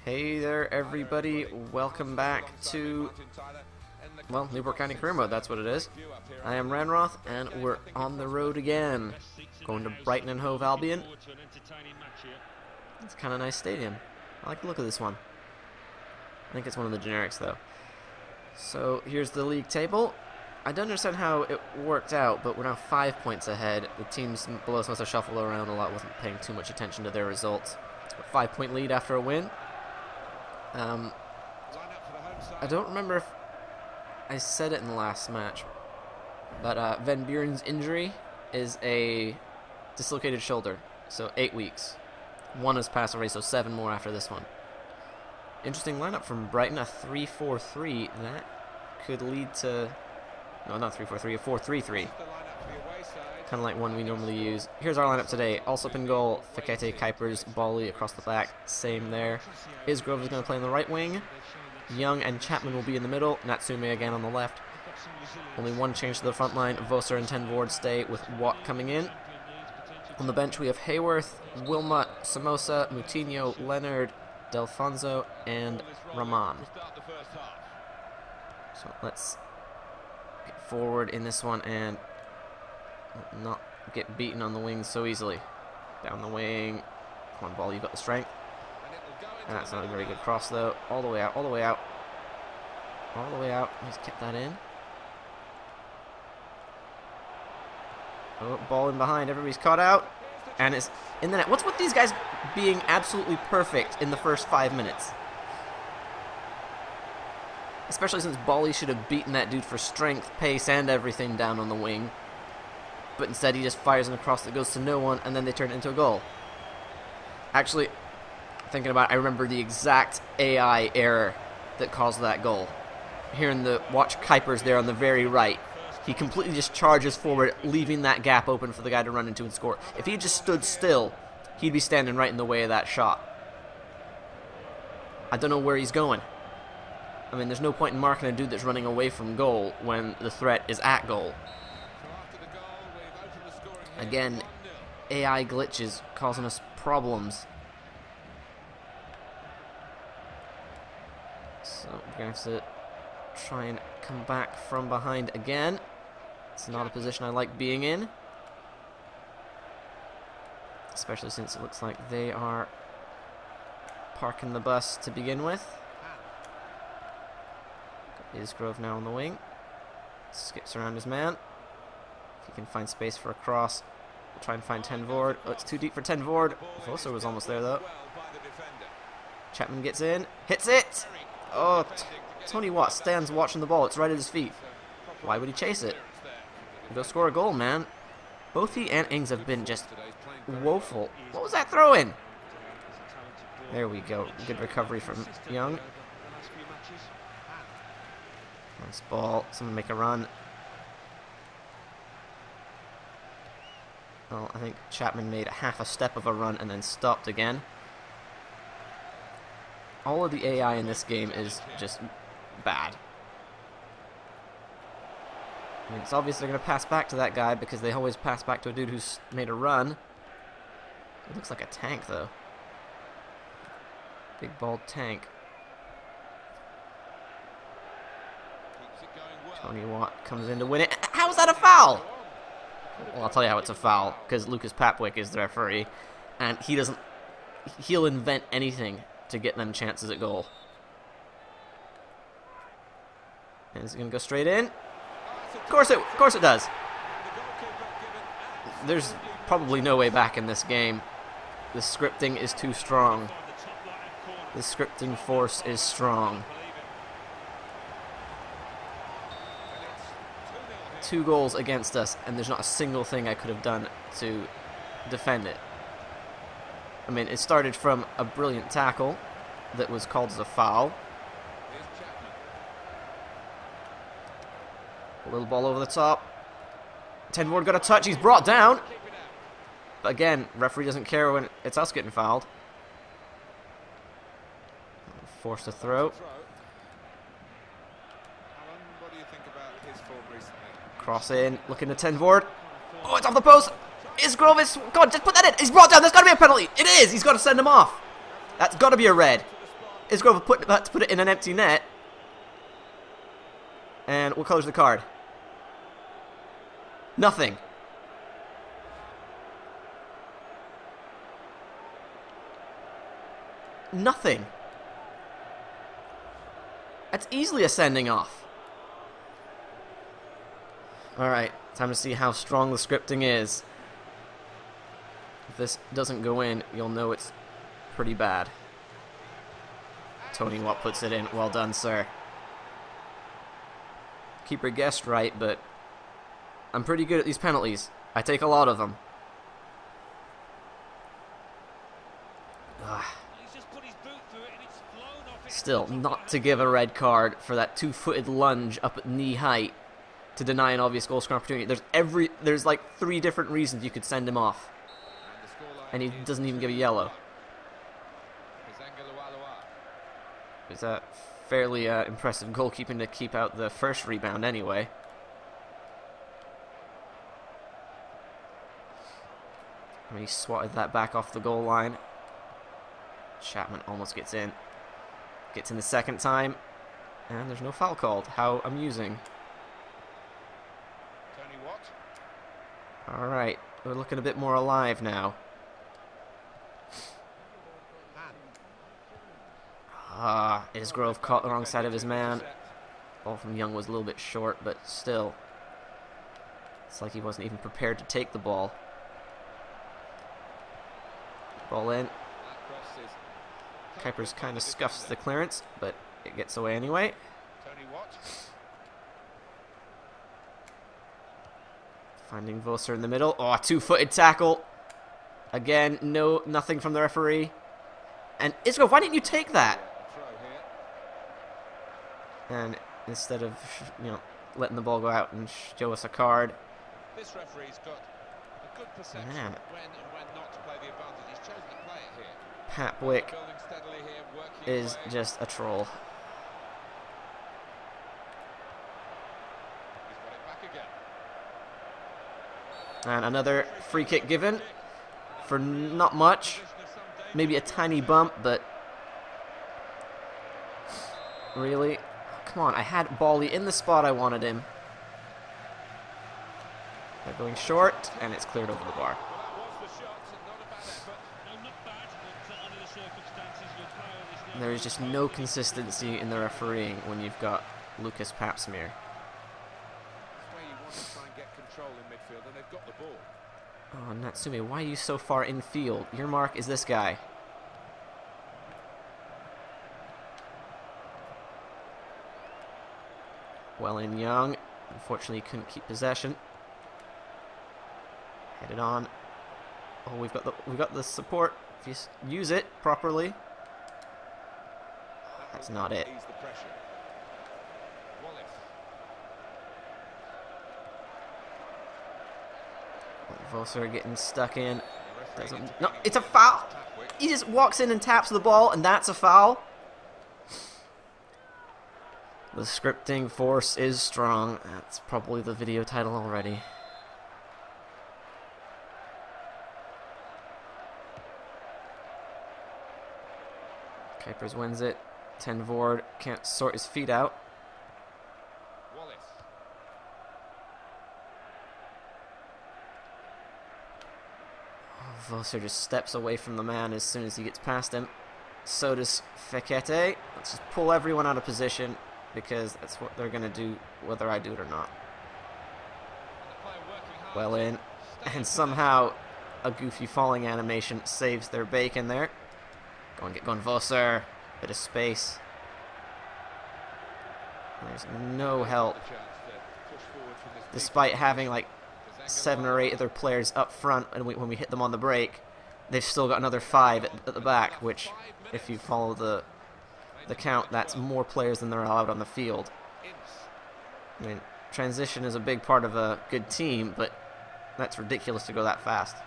Hey there everybody, welcome back to, well, Newport County Career Mode, that's what it is. I am Ranroth, and we're on the road again, going to Brighton Hove Albion. It's kind of a nice stadium. I like the look of this one. I think it's one of the generics though. So here's the league table. I don't understand how it worked out, but we're now 5 points ahead. The teams below us must have shuffled around a lot, wasn't paying too much attention to their results. 5-point lead after a win. I don't remember if I said it in the last match, but Van Buren's injury is a dislocated shoulder, so 8 weeks. 1 has passed already, so 7 more after this one. Interesting lineup from Brighton, a 3-4-3. That could lead to... No, not 3-4-3, a 4-3-3. Kind of like one we normally use. Here's our lineup today. Allsop in goal, Fakete, Kuipers, Bali across the back. Same there. Isgrove is going to play on the right wing. Young and Chapman will be in the middle. Natsume again on the left. Only one change to the front line. Voser and Ten Voord stay with Watt coming in. On the bench we have Hayworth, Wilmot, Samosa, Moutinho, Leonard, Delfonso, and Rahman. So let's get forward in this one and not get beaten on the wings so easily. Down the wing. Come on, ball, you've got the strength. And that's not a very good cross, though. All the way out, all the way out. All the way out. He's kept that in. Oh, ball in behind. Everybody's caught out. And it's in the net. What's with these guys being absolutely perfect in the first 5 minutes? Especially since Bali should have beaten that dude for strength, pace, and everything down on the wing. But instead he just fires an across that goes to no one, and then they turn it into a goal. Actually, thinking about it, I remember the exact AI error that caused that goal. Here in the, watch Kuipers there on the very right. He completely just charges forward, leaving that gap open for the guy to run into and score. If he had just stood still, he'd be standing right in the way of that shot. I don't know where he's going. I mean, there's no point in marking a dude that's running away from goal when the threat is at goal. Again, AI glitches causing us problems. So we're going to have to try and come back from behind again. It's not a position I like being in. Especially since it looks like they are parking the bus to begin with. Got Isgrove now on the wing. Skips around his man. If he can find space for a cross, we'll try and find Ten Voord. Oh, it's too deep for Ten Voord. Voser was almost there, though. Chapman gets in. Hits it! Oh, Tony Watt stands watching the ball. It's right at his feet. Why would he chase it? Go score a goal, man. Both he and Ings have been just woeful. What was that throw-in? There we go. Good recovery from Young. Nice ball. Someone make a run. Well, I think Chapman made half a step of a run and then stopped again. All of the AI in this game is just bad. I mean, it's obvious they're going to pass back to that guy because they always pass back to a dude who's made a run. It looks like a tank, though. Big bald tank. Tony Watt comes in to win it. How is that a foul? Well, I'll tell you how it's a foul, because Lucas Papwick is the referee, and he'll invent anything to get them chances at goal. And is it going to go straight in? Of course it does. There's probably no way back in this game. The scripting is too strong. The scripting force is strong. 2 goals against us, and there's not a single thing I could have done to defend it. I mean, it started from a brilliant tackle that was called as a foul. A little ball over the top. Ten Voord got a touch. He's brought down. But again, referee doesn't care when it's us getting fouled. Forced to throw. Cross in. Looking to Ten Voord. Oh, it's off the post. Isgrove is... God, just put that in. He's brought down. There's got to be a penalty. It is. He's got to send him off. That's got to be a red. Isgrove about to put it in an empty net. And what color's the card? Nothing. Nothing. That's easily a sending off. Alright, time to see how strong the scripting is. If this doesn't go in, you'll know it's pretty bad. Tony Watt puts it in. Well done, sir. Keeper guessed right, but I'm pretty good at these penalties. I take a lot of them. Ugh. Still, not to give a red card for that two-footed lunge up at knee height to deny an obvious goal scoring opportunity. There's like 3 different reasons you could send him off, and he doesn't even give a yellow. It's a fairly impressive goalkeeping to keep out the first rebound anyway. And he swatted that back off the goal line. Chapman almost gets in. Gets in the second time, and there's no foul called. How amusing. Alright, we're looking a bit more alive now. Isgrove caught the wrong side of his man. Ball from Young was a little bit short, but still. It's like he wasn't even prepared to take the ball. Ball in. Kuipers kind of scuffs the clearance, but it gets away anyway. Finding Vosser in the middle. Oh, a two-footed tackle. Again, nothing from the referee. And Isgrove, why didn't you take that? And instead of, letting the ball go out and show us a card. This referee's got a good perception when and when not to play the advantage. He's chosen to play it here. Papwick is just a troll. And another free kick given for not much. Maybe a tiny bump, but really? Come on, I had Bally in the spot I wanted him. They're going short, and it's cleared over the bar. There is just no consistency in the refereeing when you've got Lucas Papsmeer. Oh, Natsume, why are you so far in field? Your mark is this guy. Well in Young. Unfortunately, he couldn't keep possession. Headed on. Oh, we've got the support. If you use it properly. That's not it. Vosser getting stuck in. No, it's a foul. He just walks in and taps the ball, and that's a foul. The scripting force is strong. That's probably the video title already. Kuipers wins it. Ten Voord can't sort his feet out. Vosser just steps away from the man as soon as he gets past him. So does Fekete. Let's just pull everyone out of position because that's what they're going to do whether I do it or not. Well in. And somehow a goofy falling animation saves their bacon there. Go and get going, Vosser. Bit of space. There's no help. Despite having like 7 or 8 other players up front, and when we hit them on the break, they've still got another 5 at the back, which, if you follow the count, that's more players than they're allowed on the field. I mean, transition is a big part of a good team, but that's ridiculous to go that fast.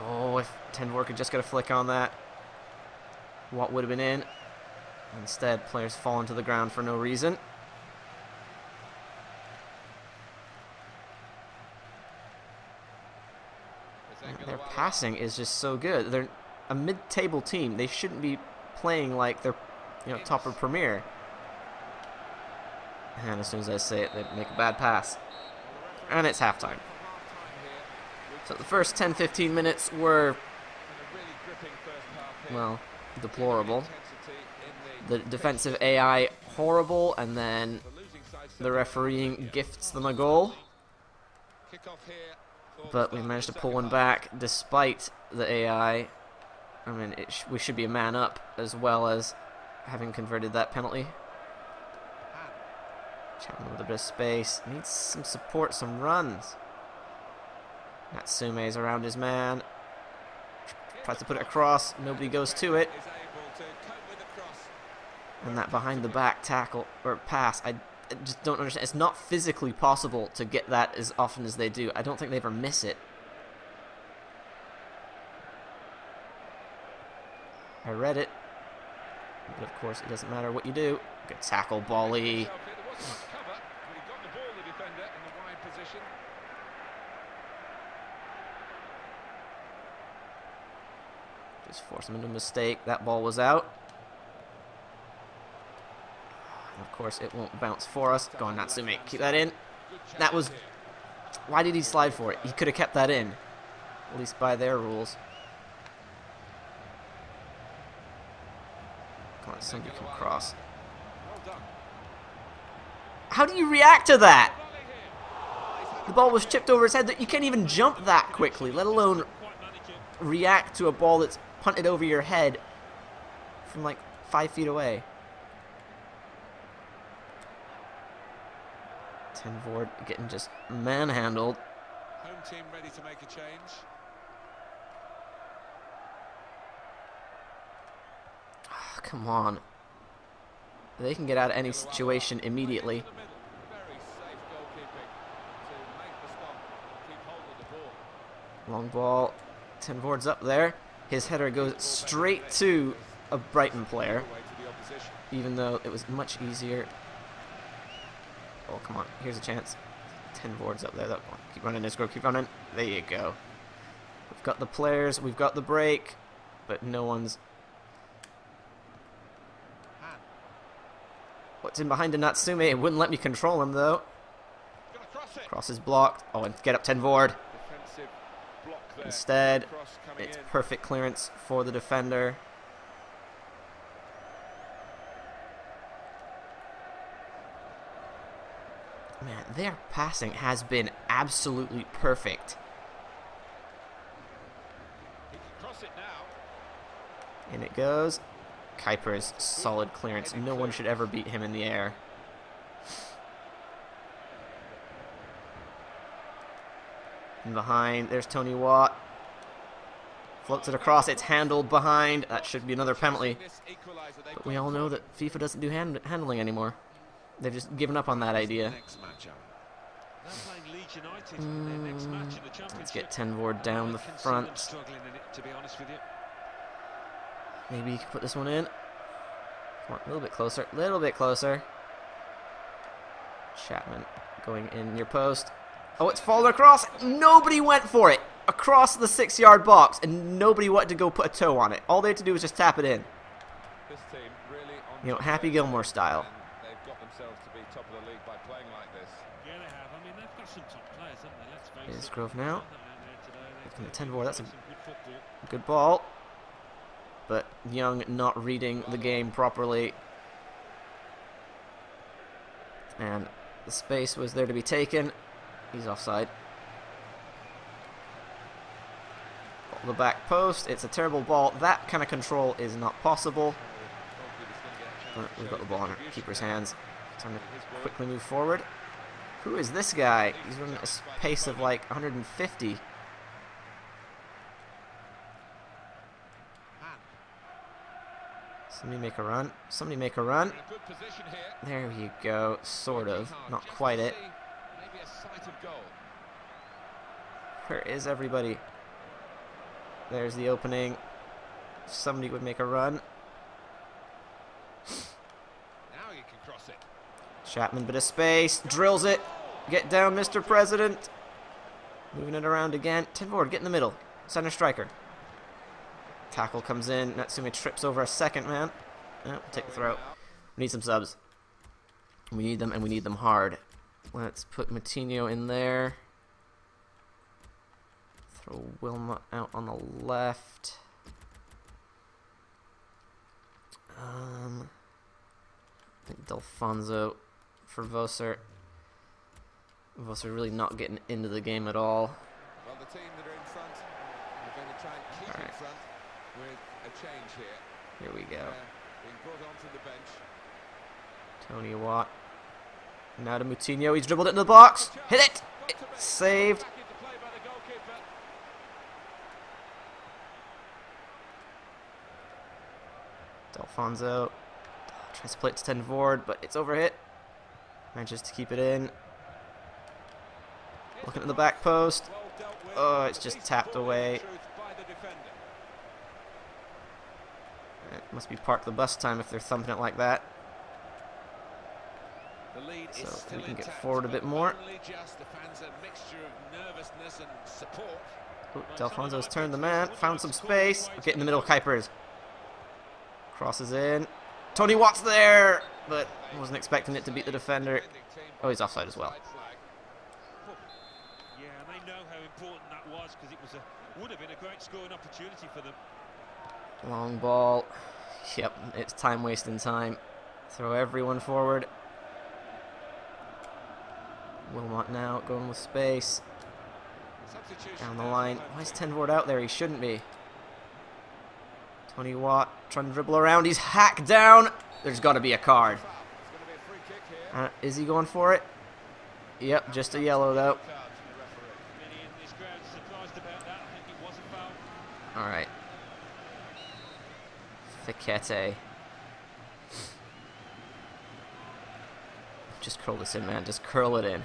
Oh, if Ten Voord could just get a flick on that, what would have been in? Instead, players fall into the ground for no reason. Their passing is just so good. a mid-table team. They shouldn't be playing like they're, top of Premier. And as soon as I say it, they make a bad pass. And it's halftime. So the first 10-15 minutes were, well, deplorable. The defensive AI horrible, and then the refereeing gifts them a goal. But we managed to pull one back despite the AI. I mean, we should be a man up as well as having converted that penalty. Chapman with a bit of space. Needs some support, some runs. Natsume's around his man. Tries to put it across. Nobody goes to it. And that behind the back tackle or pass, I just don't understand. It's not physically possible to get that as often as they do. I don't think they ever miss it. I read it. But of course, it doesn't matter what you do. Good tackle, Bolly. Just force him into a mistake. That ball was out. And of course, it won't bounce for us. Go on, Natsume. Keep that in. That was... Why did he slide for it? He could have kept that in. At least by their rules. Come on, somebody can cross. How do you react to that? The ball was chipped over his head. You can't even jump that quickly, let alone react to a ball that's punted over your head from like 5 feet away. Tenvord getting just manhandled. Home team ready to make a change. Oh, come on. They can get out of any situation immediately. Long ball. Tenvord's up there. His header goes straight to a Brighton player, even though it was much easier. Oh, come on. Here's a chance. Tenvord's up there. Though. Keep running, Isgro. Keep running. There you go. We've got the players. We've got the break. But no one's... What's in behind the Natsume? It wouldn't let me control him, though. Cross is blocked. Oh, and get up Tenvord. Instead, it's perfect clearance for the defender. Man, their passing has been absolutely perfect. In it goes. Kuiper's solid clearance. No one should ever beat him in the air. And behind, there's Tony Watt. Floats it across. It's handled behind. That should be another penalty. But we all know that FIFA doesn't do handling anymore. They've just given up on that idea. Let's get Tenvord down the front. Maybe you can put this one in. Come on, a little bit closer. A little bit closer. Chapman going in near post. Oh, it's fallen across. Nobody went for it. Across the 6-yard box, and nobody wanted to go put a toe on it. All they had to do was just tap it in. Happy Gilmore style. They've got themselves to be top of the league by playing like this. Yeah, they have. I mean, they've got some top players, haven't they? Let's face it. Here's Grove now. Looking at Tenvord. That's a good ball. But Young not reading the game properly. And the space was there to be taken. He's offside. The back post. It's a terrible ball. That kind of control is not possible. But we've got the ball in our keeper's hands. Time to quickly move forward. Who is this guy? He's running at a pace of like 150. Somebody make a run. Somebody make a run. There you go. Sort of. Not quite it. Where is everybody? There's the opening. Somebody would make a run. Now you can cross it. Chapman, bit of space. Drills it. Get down, Mr. President. Moving it around again. Tenvord, get in the middle. Center striker. Tackle comes in. Natsume trips over a second man. We'll take the throw. We need some subs. We need them, and we need them hard. Let's put Matinho in there. Throw Wilmot out on the left. I think Delfonso for Voser. Voser really not getting into the game at all. Well, the team that are in front are going to try and keep in front with a change here. Here we go. Being brought onto the bench. Tony Watt. Now to Moutinho. He's dribbled it into the box. Hit it! It's saved. Back into play by the goalkeeper. Delfonso tries to play it to 10 forward, but it's overhit. Manages to keep it in. Looking at the back post. Oh, it's just tapped away. It must be park the bus time if they're thumping it like that. So we can get forward a bit more. Ooh, Delfonso's turned the man, found some space. Get in the middle, Kuipers. Crosses in. Tony Watt's there, but wasn't expecting it to beat the defender. Oh, he's offside as well. Yeah, and they know how important that was because it was would have been a great scoring opportunity for them. Long ball. Yep, it's time wasting time. Throw everyone forward. Wilmot now going with space. Down the line. Why is Tenvoord out there? He shouldn't be. Tony Watt trying to dribble around. He's hacked down. There's got to be a card. Is he going for it? Yep, just a yellow though. Alright. Fiquete. Just curl this in, man. Just curl it in.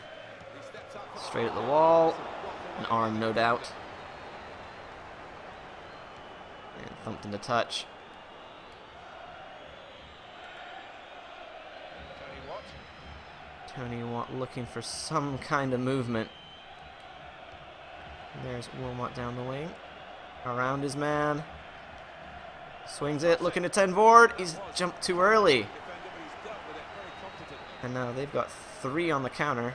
Straight at the wall. An arm, no doubt. And thumped into touch. Tony Watt looking for some kind of movement. There's Wilmot down the wing. Around his man. Swings it, looking to Tenvoord. He's jumped too early. And now they've got 3 on the counter.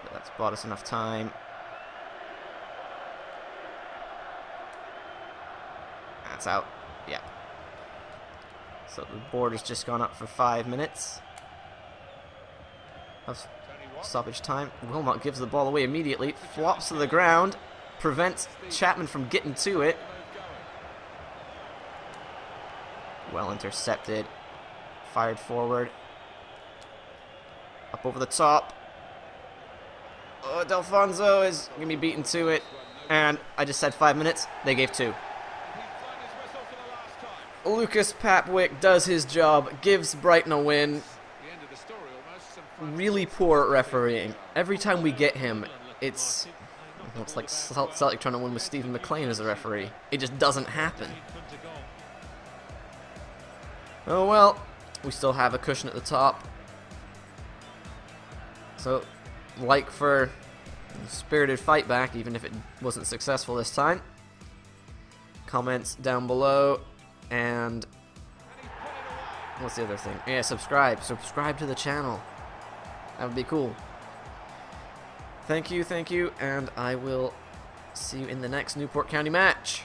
But that's bought us enough time. That's out. Yeah. So the board has just gone up for 5 minutes of stoppage time. Wilmot gives the ball away immediately. Flops to the ground. Prevents Chapman from getting to it. Well intercepted. Fired forward. Up over the top. Oh, Delfonso is going to be beaten to it. And I just said 5 minutes. They gave 2. Lucas Papwick does his job. Gives Brighton a win. Really poor refereeing. Every time we get him, it's like Celtic trying to win with Stephen McLean as a referee. It just doesn't happen. Oh well. We still have a cushion at the top. So, like for spirited fight back, even if it wasn't successful this time. Comments down below, and what's the other thing? Yeah, subscribe. Subscribe to the channel. That would be cool. Thank you, and I will see you in the next Newport County match.